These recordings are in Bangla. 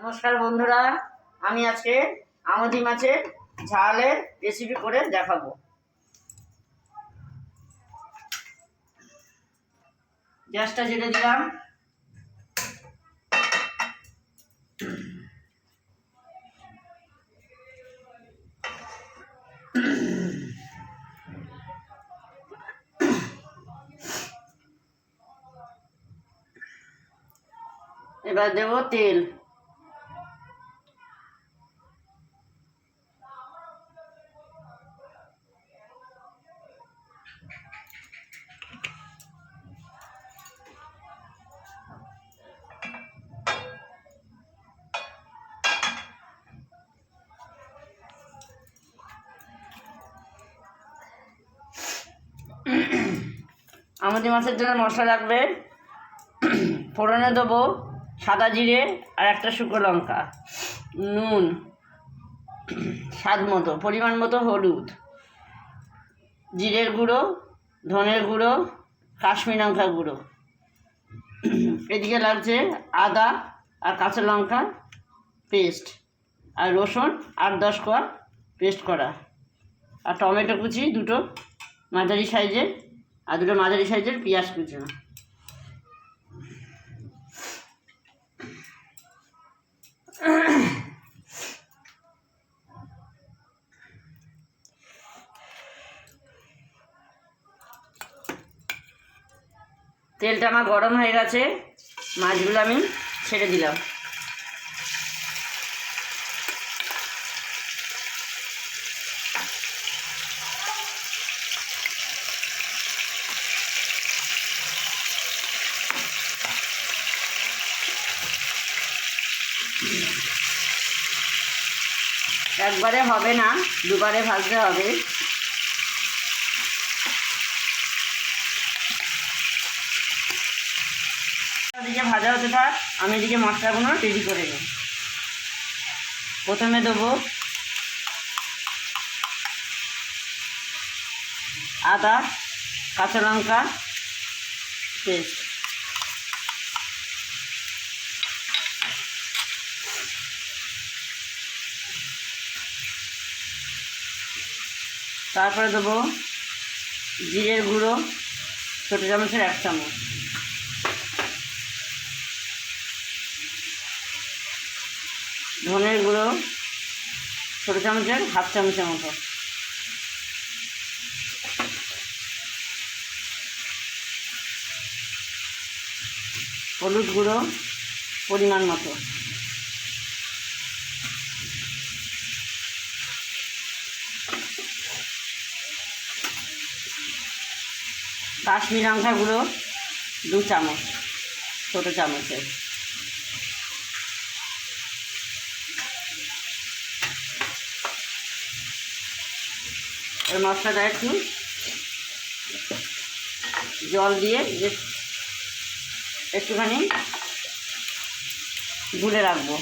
নমস্কার বন্ধুরা, আমি আজকে আমুদি মাছের ঝালের রেসিপি করে দেখাবো। গ্যাসটা জেলে দিলাম। এবার দেব তেল। আমুদি মাছের জন্য মশলা লাগবে। ফোড়নে দেবো সাদা জিরে আর একটা শুকনো লঙ্কা, নুন স্বাদ মতো, পরিমাণ মতো হলুদ, জিরের গুঁড়ো, ধনের গুঁড়ো, কাশ্মীরি লঙ্কা গুঁড়ো। এদিকে লাগছে আদা আর কাঁচা লঙ্কা পেস্ট, আর রসুন 8-10 কোয়া পেস্ট করা, আর টমেটো কুচি দুটো মাঝারি সাইজের, আর দুটো মাঝারি সাইজের পেঁয়াজ কুচি। তেলটা আমার গরম হয়ে গেছে, মাছগুলো আমি ছেড়ে দিলাম। একবারে হবে না, দুবারে ভাজতে হবে। এদিকে ভাজা হতে থাক, আমি এদিকে মশলাগুলো রেডি করে নিই। প্রথমে দেবো আদা কাঁচা লঙ্কা পেস্ট, তারপরে দেবো জিরের গুঁড়ো ছোটো চামচের 1 চামচ, ধনের গুঁড়ো ছোটো চামচের 1/2 চামচের মতো, হলুদ গুঁড়ো পরিমাণ মতো, কাশ্মীরি লঙ্কা গুঁড়ো 2 চামচ ছোটো চামচের, এই মশলাটা একটু জল দিয়ে একটুখানি গুলে রাখবো।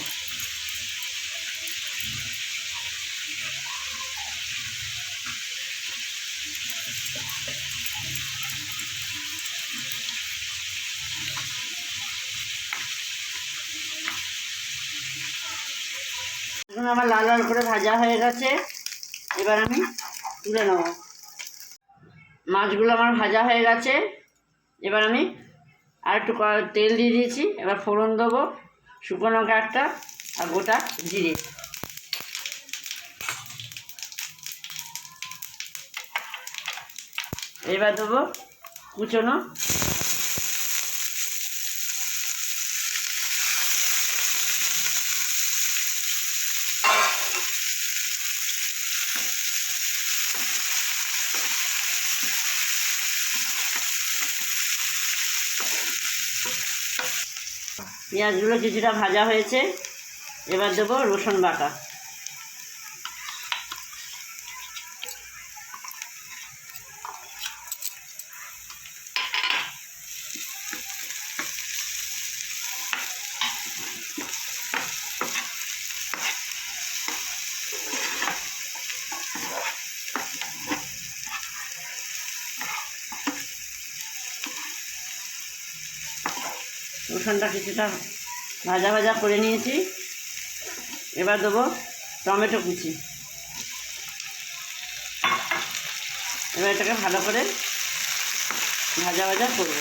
এখন আমার লাল লাল করে ভাজা হয়ে গেছে, এবার আমি তুলে নেব। মাছগুলো আমার ভাজা হয়ে গেছে, এবার আমি আর একটু তেল দিয়ে দিয়েছি। এবার ফোড়ন দেবো শুকনো লঙ্কা একটা আর গোটা জিরে। এবার দেবো কুচনো পেঁয়াজগুলো কিছুটা ভাজা হয়েছে, এবার দেবো রসুন বাটা। রসুনটা কিছুটা ভাজা ভাজা করে নিয়েছি, এবার দেবো টমেটো কুচি। এবার এটাকে ভালো করে ভাজা ভাজা করব।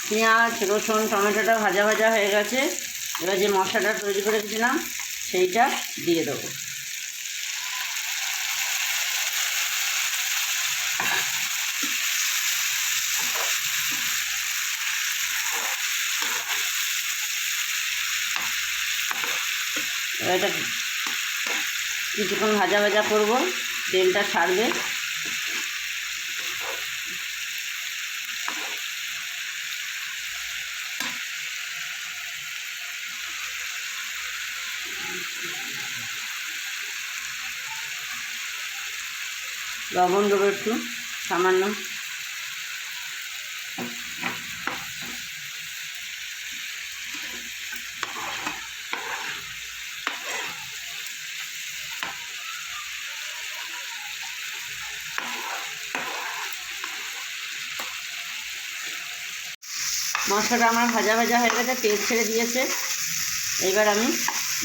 পেঁয়াজ, রসুন, টমেটোটা ভাজা ভাজা হয়ে গেছে। এবার যে মশলাটা তৈরি করে রেখেছিলাম সেইটা দিয়ে দেবো। এবার এটা কিছুক্ষণ ভাজা ভাজা করব, তেলটা ছাড়বে। লবণ দেবো একটু সামান্য। মশলাটা আমার ভাজা ভাজা হয়ে গেছে, তেল ছেড়ে দিয়েছে। এবার আমি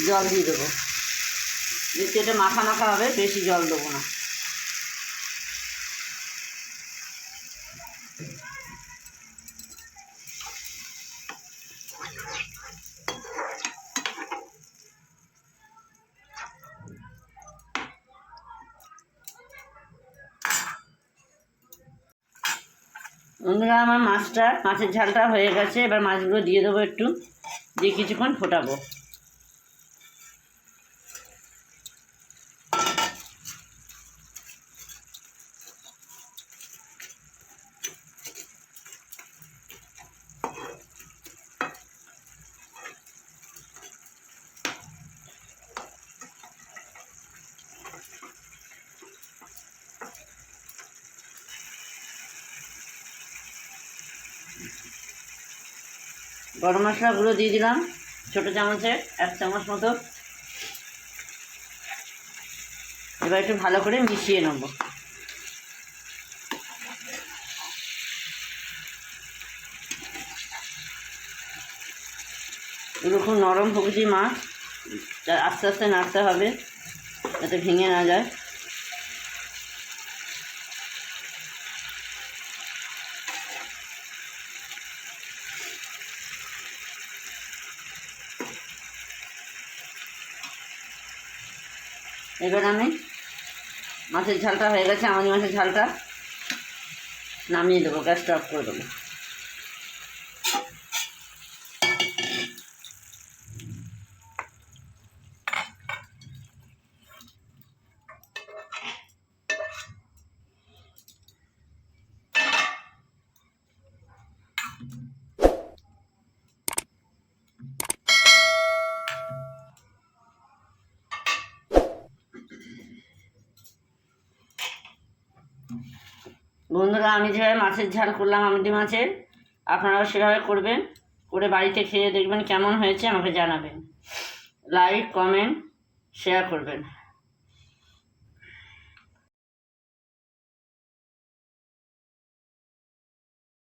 জল দিয়ে দেবো, যেহেতু এটা মাখা মাখা হবে, বেশি জল দেবো না। বন্ধুরা, আমার মাছের ঝালটা হয়ে গেছে। এবার মাছগুলো দিয়ে দেবো, একটু দিয়ে কিছুক্ষণ ফোটাবো। গরম মশলা গুঁড়ো দিয়ে দিলাম, ছোটো চামচে 1 চামচ মতো। এবার একটু ভালো করে মিশিয়ে নেব। এগুলো খুব নরম প্রকৃতির মাছ, আস্তে আস্তে নাড়তে হবে যাতে ভেঙে না যায়। এবার আমি মাছের ঝালটা হয়ে গেছে, আমাদের মাছের ঝালটা নামিয়ে দেবো, গ্যাসটা অফ করে দেবো। বন্ধুরা, আমি যেভাবে মাছের ঝাল করলাম আমুদি মাছের, আপনারাও সেভাবে করবেন, করে বাড়িতে খেয়ে দেখবেন কেমন হয়েছে, আমাকে জানাবেন। লাইক, কমেন্ট, শেয়ার করবেন।